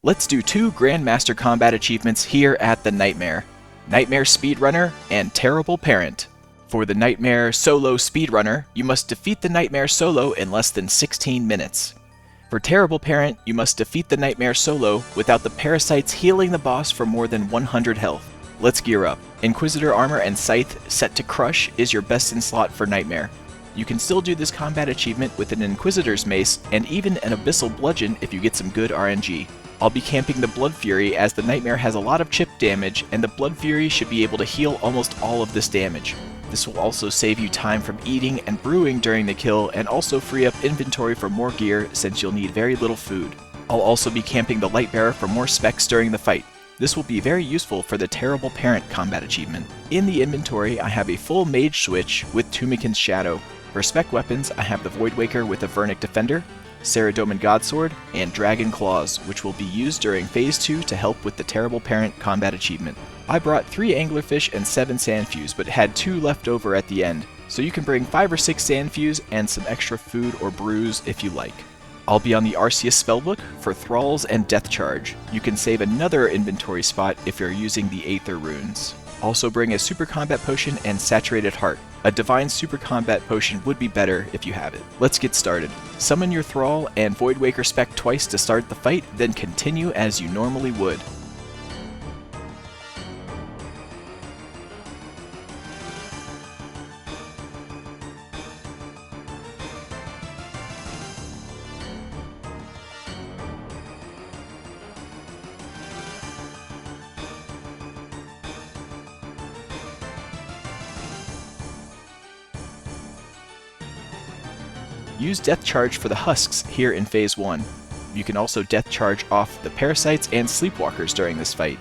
Let's do 2 Grandmaster combat achievements here at the Nightmare. Nightmare Speedrunner and Terrible Parent. For the Nightmare Solo Speedrunner, you must defeat the Nightmare solo in less than 16 minutes. For Terrible Parent, you must defeat the Nightmare solo without the parasites healing the boss for more than 100 health. Let's gear up. Inquisitor Armor and Scythe set to Crush is your best in slot for Nightmare. You can still do this combat achievement with an Inquisitor's Mace and even an Abyssal Bludgeon if you get some good RNG. I'll be camping the Blood Fury as the Nightmare has a lot of chip damage and the Blood Fury should be able to heal almost all of this damage. This will also save you time from eating and brewing during the kill and also free up inventory for more gear since you'll need very little food. I'll also be camping the Lightbearer for more specs during the fight. This will be very useful for the Terrible Parent combat achievement. In the inventory, I have a full Mage switch with Tumikin's Shadow. For spec weapons, I have the Voidwaker with a Vernic Defender, Saradomin Godsword, and Dragon Claws, which will be used during Phase 2 to help with the Terrible Parent combat achievement. I brought 3 Anglerfish and 7 Sandfuse, but had 2 left over at the end, so you can bring 5 or 6 Sandfuse and some extra food or brews if you like. I'll be on the Arceus Spellbook for Thralls and Death Charge. You can save another inventory spot if you're using the Aether runes. Also bring a Super Combat Potion and Saturated Heart. A Divine Super Combat Potion would be better if you have it. Let's get started. Summon your Thrall and Voidwaker spec twice to start the fight, then continue as you normally would. Use Death Charge for the Husks here in Phase 1. You can also Death Charge off the Parasites and Sleepwalkers during this fight.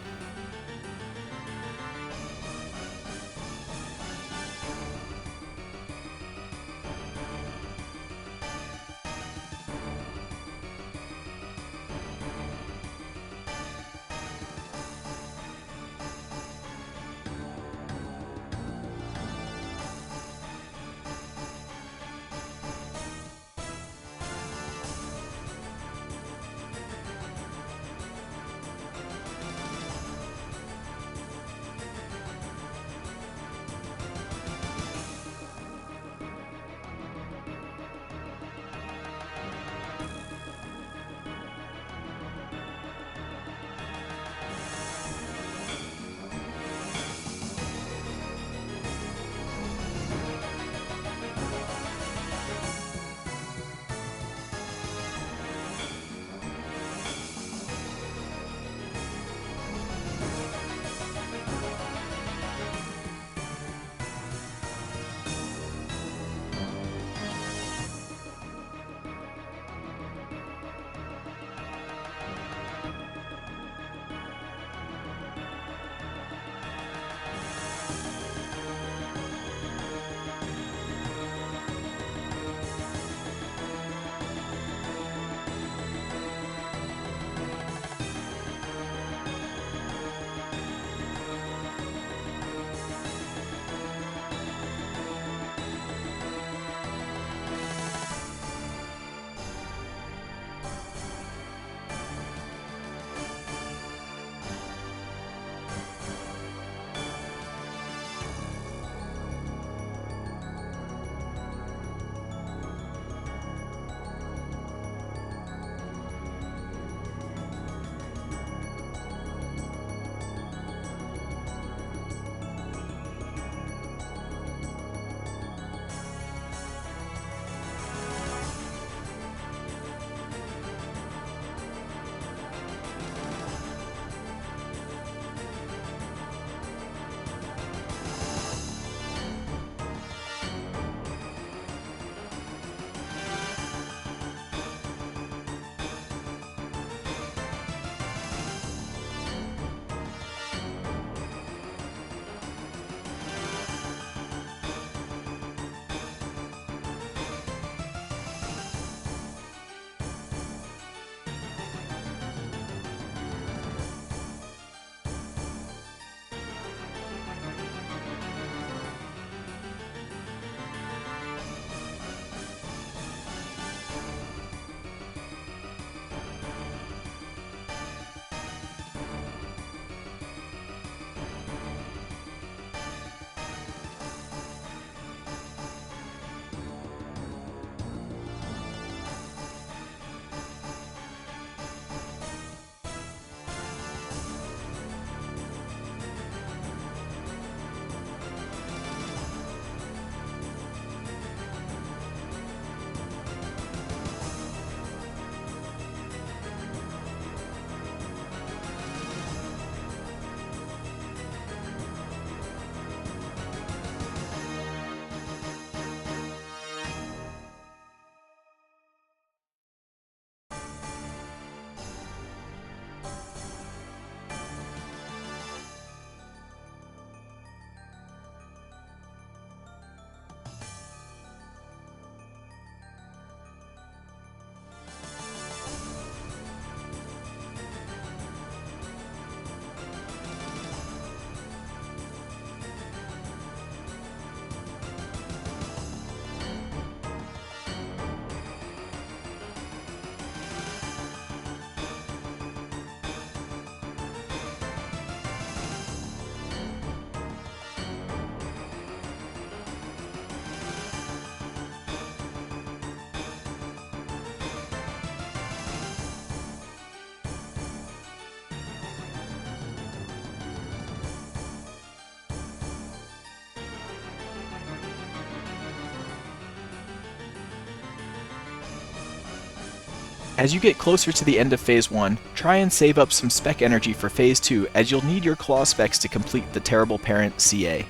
As you get closer to the end of Phase 1, try and save up some spec energy for Phase 2 as you'll need your claw specs to complete the Terrible Parent CA.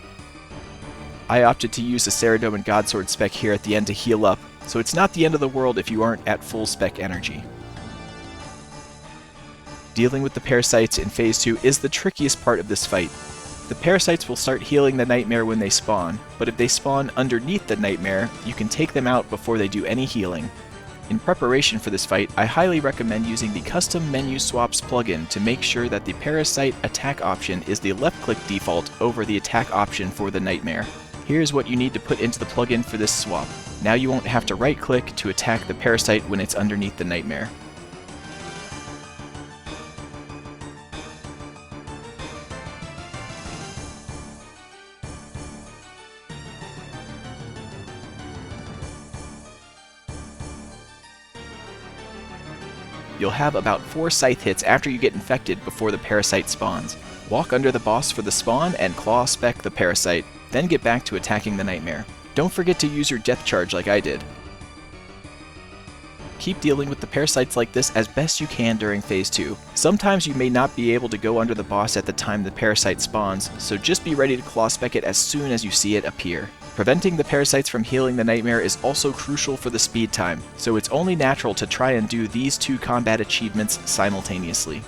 I opted to use the Ceridome and Godsword spec here at the end to heal up, so it's not the end of the world if you aren't at full spec energy. Dealing with the parasites in Phase 2 is the trickiest part of this fight. The parasites will start healing the Nightmare when they spawn, but if they spawn underneath the Nightmare, you can take them out before they do any healing. In preparation for this fight, I highly recommend using the Custom Menu Swaps plugin to make sure that the Parasite attack option is the left-click default over the attack option for the Nightmare. Here's what you need to put into the plugin for this swap. Now you won't have to right-click to attack the Parasite when it's underneath the Nightmare. You'll have about 4 scythe hits after you get infected before the parasite spawns. Walk under the boss for the spawn and claw spec the parasite, then get back to attacking the Nightmare. Don't forget to use your death charge like I did. Keep dealing with the parasites like this as best you can during Phase 2. Sometimes you may not be able to go under the boss at the time the parasite spawns, so just be ready to claw spec it as soon as you see it appear. Preventing the parasites from healing the Nightmare is also crucial for the speed time, so it's only natural to try and do these 2 combat achievements simultaneously.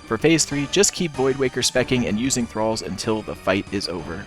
For Phase 3, just keep Voidwaker specking and using thralls until the fight is over.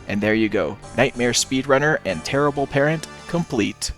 And there you go, Nightmare Speedrunner and Terrible Parent complete.